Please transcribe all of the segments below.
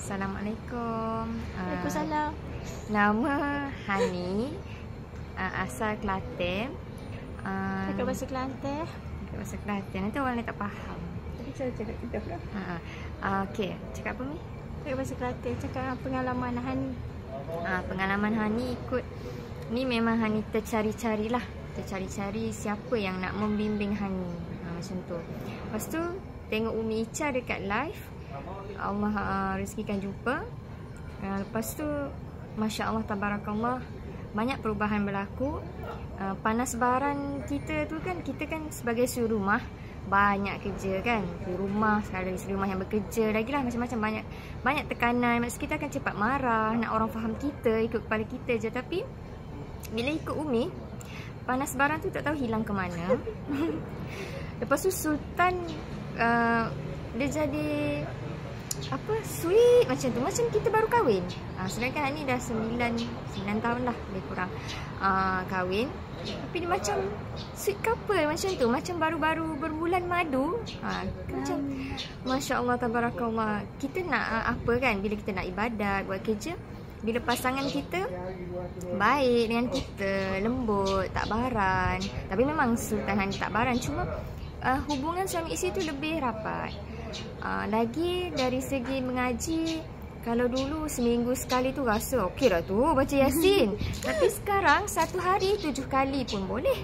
Assalamualaikum. Waalaikumsalam. Nama Hani, asal Kelantan. Cakap bahasa Kelantan. Cakap bahasa Kelantan, nanti orang lain tak faham. Tapi saya cakap kita pula. Okey, cakap apa ni? Cakap bahasa Kelantan, cakap pengalaman Hani. Pengalaman Hani ikut ni memang Hani tercari-carilah. Tercari-cari siapa yang nak membimbing Hani. Macam tu. Lepas tu tengok Umi Ica dekat live. Allah rezekikan jumpa. Lepas tu Masya Allah Tabarakallah, banyak perubahan berlaku. Panas baran kita tu kan, kita kan sebagai suri rumah banyak kerja kan, di rumah, sekali suri rumah yang bekerja lagi lah, macam-macam, banyak tekanan. Maksud kita akan cepat marah, nak orang faham kita, ikut kepala kita je. Tapi bila ikut Umi, panas baran tu tak tahu hilang ke mana. Lepas tu Sultan dia jadi apa, sweet macam tu, macam kita baru kahwin. Sedangkan ni dah 9 tahun lah lebih kurang kahwin. Tapi dia macam sweet couple macam tu, macam baru-baru berbulan madu. Macam Masya Allah Tabarakallah. Kita nak apa kan, bila kita nak ibadat, buat kerja, bila pasangan kita baik dengan kita, lembut, tak baran. Tapi memang Sultan Hani tak baran, cuma hubungan suami isteri tu lebih rapat. Lagi dari segi mengaji, kalau dulu seminggu sekali tu rasa okey dah tu baca Yasin. Tapi sekarang satu hari 7 kali pun boleh.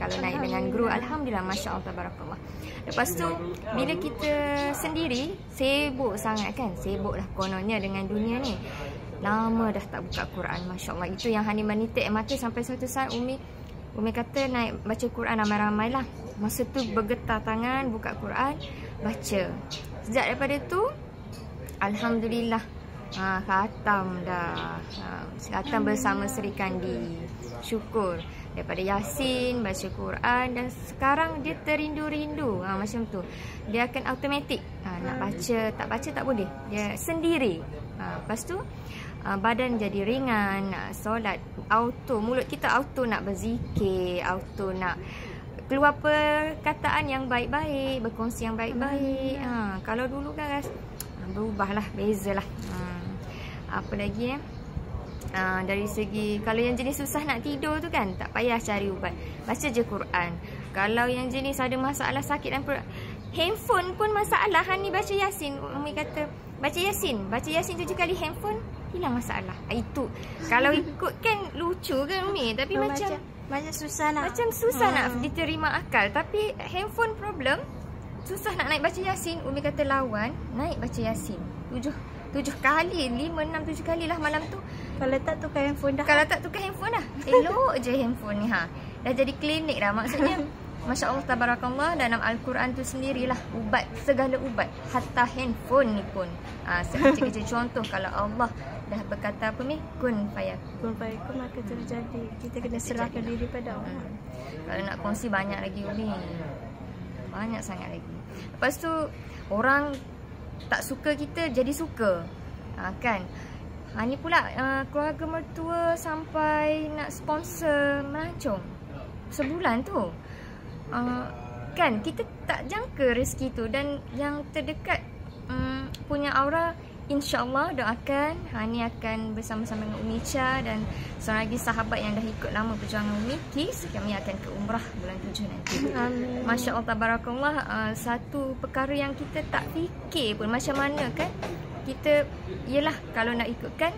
Kalau naik dengan guru, Alhamdulillah, Masya Allah Tabarakallah. Lepas tu bila kita sendiri, sibuk sangat kan, sibuk lah kononnya dengan dunia ni. Lama dah tak buka Quran, Masya Allah. Itu yang Hani menitik mata sampai suatu saat Umi kata naik baca Quran ramai-ramai lah. Masa tu bergetar tangan, buka Quran, baca. Sejak daripada tu, Alhamdulillah, khatam dah. Khatam bersama Seri Kandi. Syukur. Daripada Yasin, baca Quran, dan sekarang dia terindu-rindu. Macam tu. Dia akan automatik. Nak baca, tak baca tak boleh. Dia sendiri. Lepas tu, badan jadi ringan, solat auto, mulut kita auto nak berzikir, auto nak keluar perkataan yang baik-baik, berkongsi yang baik-baik. Kalau dulu kan berubahlah, bezalah. Apa lagi dari segi, kalau yang jenis susah nak tidur tu kan, tak payah cari ubat, baca je Quran. Kalau yang jenis ada masalah sakit dan handphone pun masalah, Hani baca Yasin. Umi kata baca Yasin 7 kali, handphone hilang masalah. Itu kalau ikut kan lucu kan Umi, tapi macam susah nak, nak diterima akal. Tapi handphone problem, susah nak naik baca Yasin. Umi kata lawan, naik baca Yasin 7 kali, 5, 6, 7 kali lah malam tu. Kalau tak tukar handphone dah. Elok je handphone ni. Dah jadi klinik dah. Maksudnya Masya Allah Tabarakallah, dalam Al-Quran tu sendirilah ubat, segala ubat, hatta handphone ni pun. Sekecil-kecil contoh, kalau Allah dah berkata apa ni, kun fayakun, maka terjadi. Kita kena serahkan diri pada Allah. Kalau nak kongsi banyak lagi Umi, banyak sangat lagi. Lepas tu orang tak suka kita jadi suka, kan. Ni pula keluarga mertua sampai nak sponsor melancong sebulan tu. Kan kita tak jangka rezeki tu. Dan yang terdekat punya aura, InsyaAllah doakan Hani akan bersama-sama dengan Umi Ica dan seorang lagi sahabat yang dah ikut lama perjuangan Umi, Kis. Kami akan ke umrah bulan 7 nanti. Amin. Masya Allah Tabarakallah. Satu perkara yang kita tak fikir pun, macam mana kan kita, yelah kalau nak ikutkan,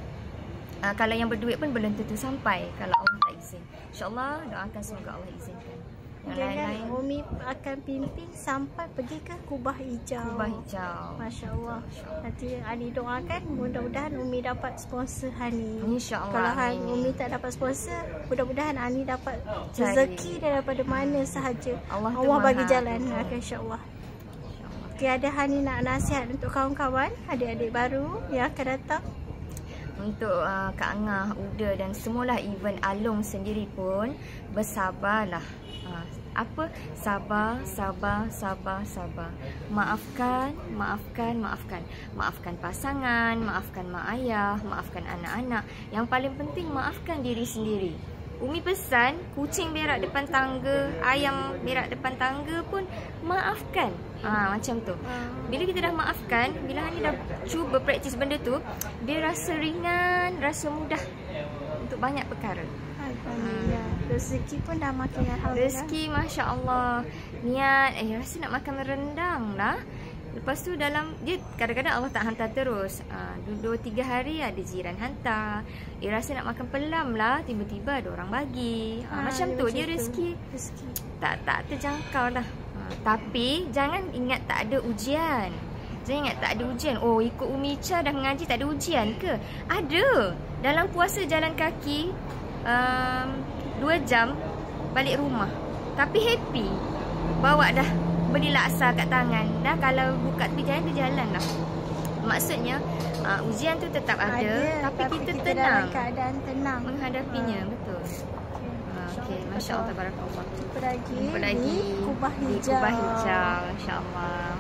kalau yang berduit pun belum tentu sampai kalau Allah tak izin. InsyaAllah doakan semoga Allah izinkan. Yang lain-lain Umi akan pimpin sampai pergi ke Kubah Hijau. Masya Allah. Nanti Hani doakan, mudah-mudahan Umi dapat sponsor Hani. InsyaAllah. Kalau Umi tak dapat sponsor, mudah-mudahan Hani dapat rezeki daripada mana sahaja. Allah bagi jalan. InsyaAllah. Ada Hani nak nasihat untuk kawan-kawan, adik-adik baru yang akan datang? Untuk Kak Angah, Uda dan semualah, even Along sendiri pun bersabarlah. Sabar. Maafkan pasangan, maafkan mak ayah, maafkan anak-anak. Yang paling penting, maafkan diri sendiri. Umi pesan, kucing berak depan tangga, ayam berak depan tangga pun maafkan. Macam tu. Bila kita dah maafkan, bila Hani dah cuba praktis benda tu, dia rasa ringan, rasa mudah untuk banyak perkara. Alhamdulillah. Rezeki pun dah makin alhamdulillah. Rezeki Masya Allah. Niat, rasa nak makan rendang lah. Lepas tu dalam, dia kadang-kadang Allah tak hantar terus. 2-3 hari ada jiran hantar. Dia rasa nak makan pelam lah, tiba-tiba ada orang bagi. Macam tu, dia rezeki tak terjangkau lah. Tapi jangan ingat tak ada ujian. Jangan ingat tak ada ujian. Oh, ikut Umi Cha dah mengaji tak ada ujian ke? Ada. Dalam puasa jalan kaki 2 jam balik rumah. Tapi happy. Bawa dah beli laksa kat tangan. Dah kalau buka tepi jalan, dia jalan lah. Maksudnya ujian tu tetap ada, tapi kita tenang dalam keadaan tenang menghadapinya. Betul. Okey, Masya Allah, tabarakallah. Jumpa lagi di Kubah Hijau. Di Kubah Hijau, insya Allah.